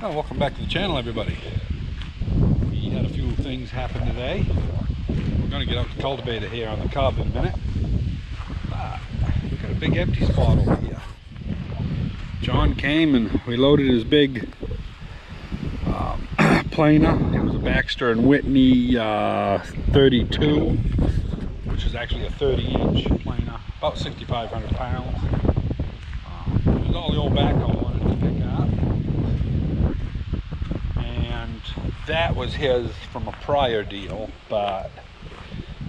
Well, welcome back to the channel, everybody. We had a few things happen today. We're going to get out the cultivator here on the cob in a minute. We've got a big empty spot over here. John came and we loaded his big planer. It was a Baxter and Whitney 32, which is actually a 30-inch planer, about 6,500 pounds. It was all the old backhoe I wanted to pick up. And that was his from a prior deal, but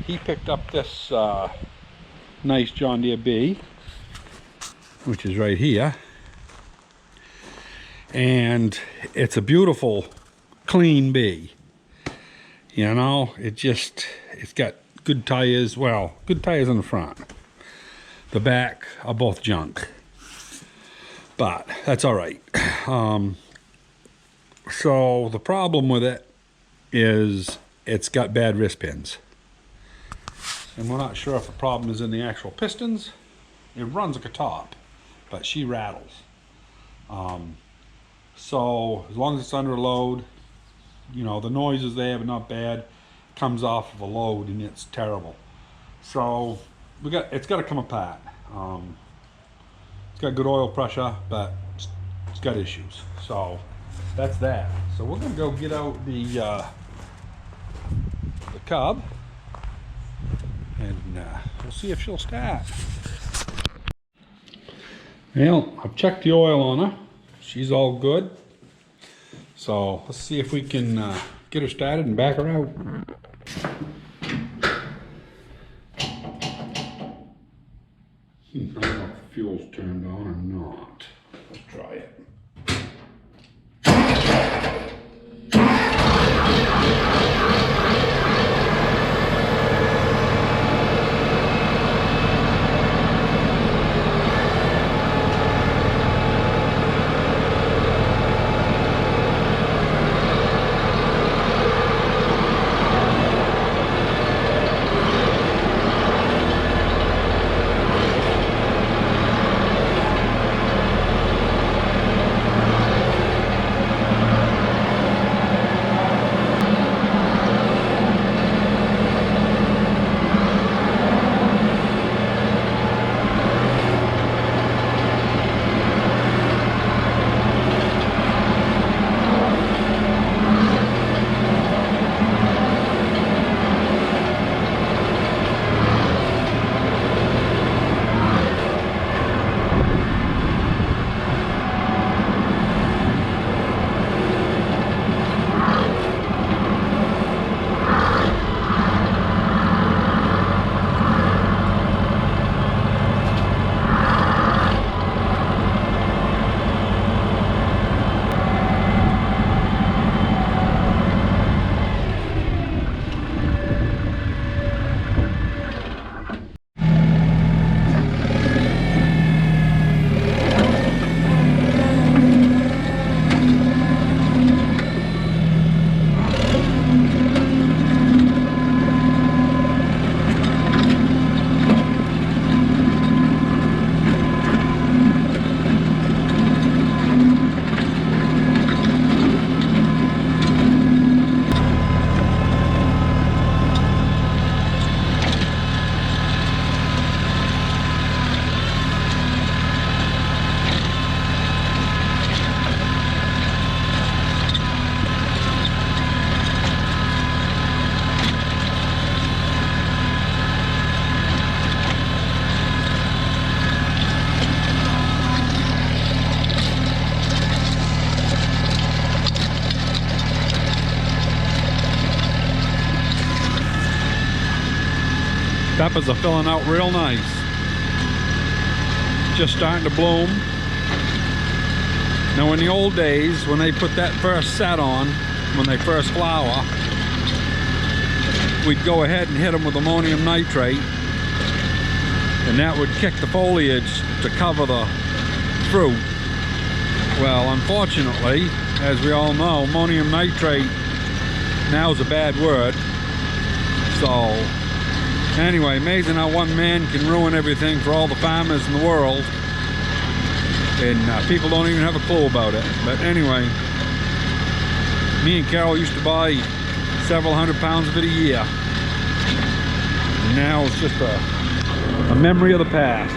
he picked up this nice John Deere B, which is right here. And it's a beautiful, clean B. You know, it's got good tires. Well, good tires on the front. The back are both junk, but that's all right. So the problem with it is it's got bad wrist pins, and we're not sure if the problem is in the actual pistons. It runs like a top, but she rattles. So as long as it's under a load, you know, the noise is there but not bad. Comes off of a load and it's terrible. So it's got to come apart. It's got good oil pressure, but it's got issues. So that's that. So we're gonna go get out the cob and we'll see if she'll start. Well, I've checked the oil on her. She's all good. So let's see if we can get her started and back her out. I don't know if the fuel's turned on or not. Let's try it. Peppers are filling out real nice. Just starting to bloom. Now in the old days, when they put that first set on, when they first flower, we'd go ahead and hit them with ammonium nitrate, and that would kick the foliage to cover the fruit. Well, unfortunately, as we all know, ammonium nitrate now is a bad word. So anyway, amazing how one man can ruin everything for all the farmers in the world, and people don't even have a clue about it. But anyway, Me and Carol used to buy several hundred pounds of it a year. And now it's just a memory of the past.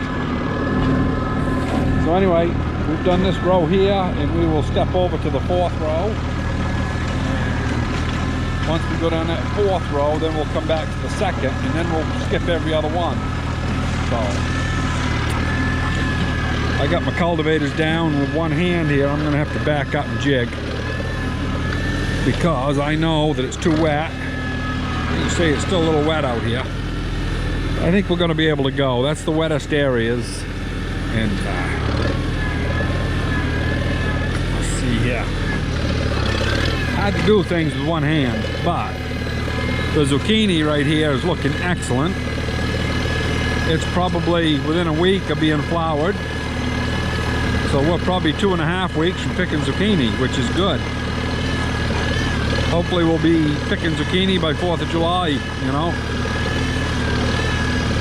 So anyway, we've done this row here, and we will step over to the 4th row. Once we go down that 4th row, then we'll come back to the 2nd, and then we'll skip every other one. So I got my cultivators down with one hand here. I'm gonna have to back up and jig because I know that it's too wet. You see it's still a little wet out here. I think we're gonna be able to go. That's the wettest areas. And let's see here. I had to do things with one hand, but the zucchini right here is looking excellent. It's probably within a week of being flowered. So we're probably 2.5 weeks from picking zucchini, which is good. Hopefully we'll be picking zucchini by 4th of July, you know.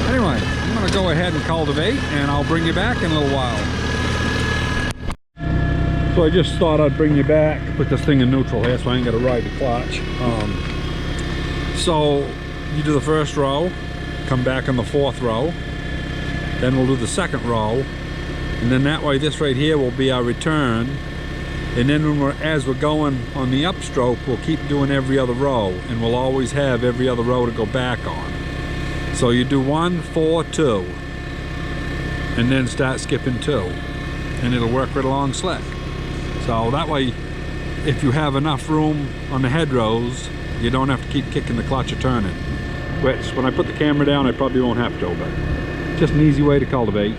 Anyway, I'm gonna go ahead and cultivate, and I'll bring you back in a little while. So I just thought I'd bring you back, put this thing in neutral here so I ain't gotta ride the clutch. So you do the 1st row, come back on the 4th row, then we'll do the 2nd row, and then that way this right here will be our return. And then as we're going on the upstroke, we'll keep doing every other row, and we'll always have every other row to go back on. So you do 1, 4, 2, and then start skipping 2, and it'll work right along slick. So that way, if you have enough room on the hedgerows, you don't have to keep kicking the clutch or turning. Which, when I put the camera down, I probably won't have to, but just an easy way to cultivate.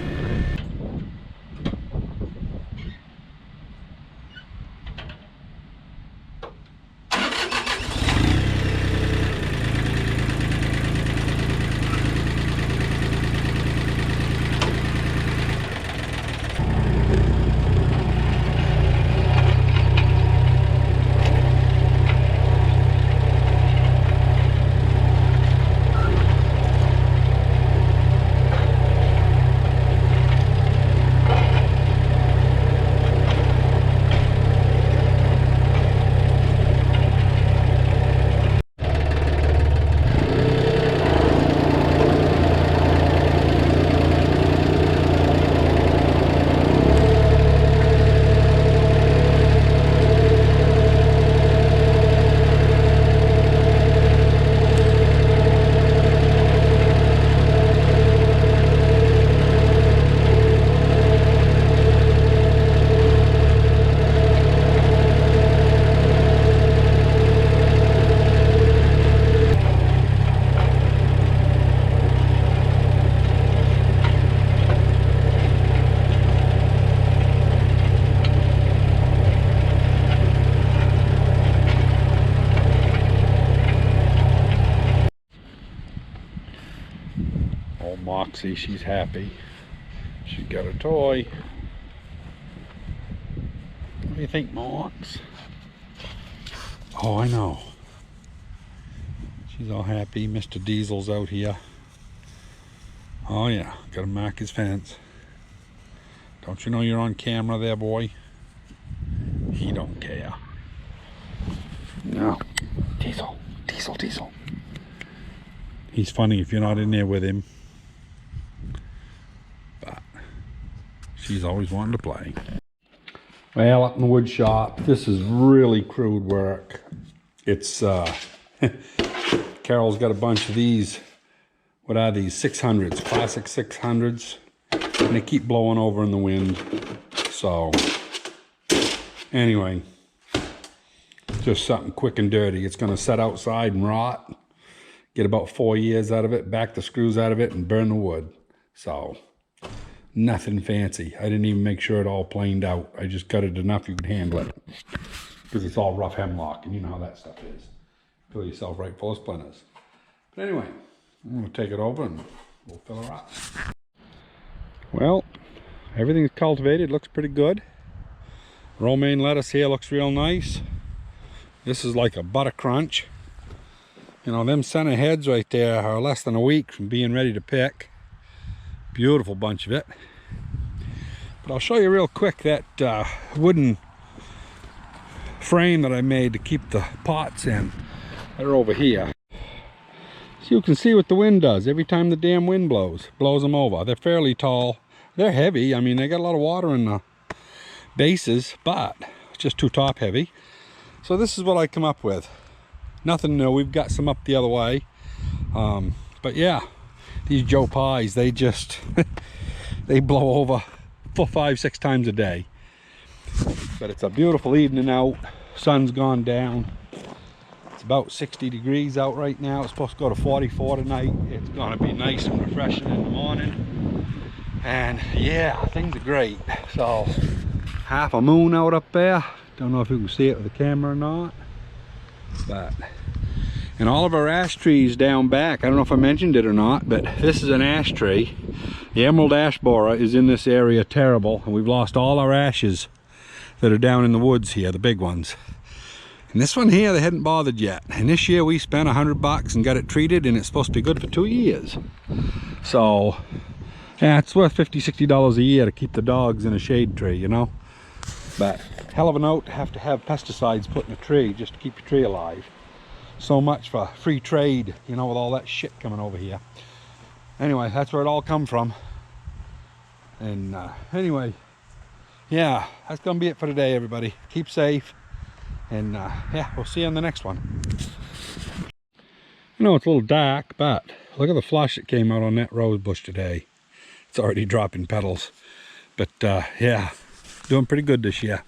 Moxie, she's happy. She's got a toy. What do you think, Mox? Oh, I know. She's all happy. Mr. Diesel's out here. Oh yeah, gotta mark his fence. Don't you know you're on camera there, boy? He don't care. No. Diesel, Diesel, Diesel. He's funny if you're not in there with him. But she's always wanting to play. Well, up in the wood shop, this is really crude work. It's Carol's got a bunch of these. What are these? 600s, classic 600s, and they keep blowing over in the wind. So anyway, just something quick and dirty. It's going to set outside and rot, get about 4 years out of it, back the screws out of it, and burn the wood. So nothing fancy. I didn't even make sure it all planed out. I just cut it enough you could handle it, because it's all rough hemlock, and you know how that stuff is. Fill yourself right full of splinters. But anyway, I'm going to take it over and we'll fill her up. Well, everything's cultivated. Looks pretty good. Romaine lettuce here looks real nice. This is like a butter crunch. You know, them center heads right there are less than a week from being ready to pick. Beautiful bunch of it. But I'll show you real quick that wooden frame that I made to keep the pots in. They're over here. So you can see what the wind does. Every time the damn wind blows them over. They're fairly tall. They're heavy. I mean, they got a lot of water in the bases, but it's just too top heavy. So this is what I come up with. Nothing new. We've got some up the other way. But yeah, these Joe Pies, they just they blow over 4, 5, 6 times a day. But it's a beautiful evening out. Sun's gone down. It's about 60 degrees out right now. It's supposed to go to 44 tonight. It's gonna be nice and refreshing in the morning. And yeah, things are great. So half a moon out up there. Don't know if you can see it with the camera or not. But and all of our ash trees down back, I don't know if I mentioned it or not, but this is an ash tree. The emerald ash borer is in this area terrible, and we've lost all our ashes that are down in the woods here, the big ones. And this one here, they hadn't bothered yet. And this year we spent $100 and got it treated, and it's supposed to be good for 2 years. So yeah, it's worth $50, $60 a year to keep the dogs in a shade tree, you know. But hell of a note to have pesticides put in a tree just to keep your tree alive. So much for free trade, you know, with all that shit coming over here. Anyway, that's where it all come from. And anyway, yeah, that's gonna be it for today, everybody. Keep safe, and yeah, we'll see you on the next one. I know it's a little dark, but look at the flush that came out on that rose bush today. It's already dropping petals, but yeah, doing pretty good this year.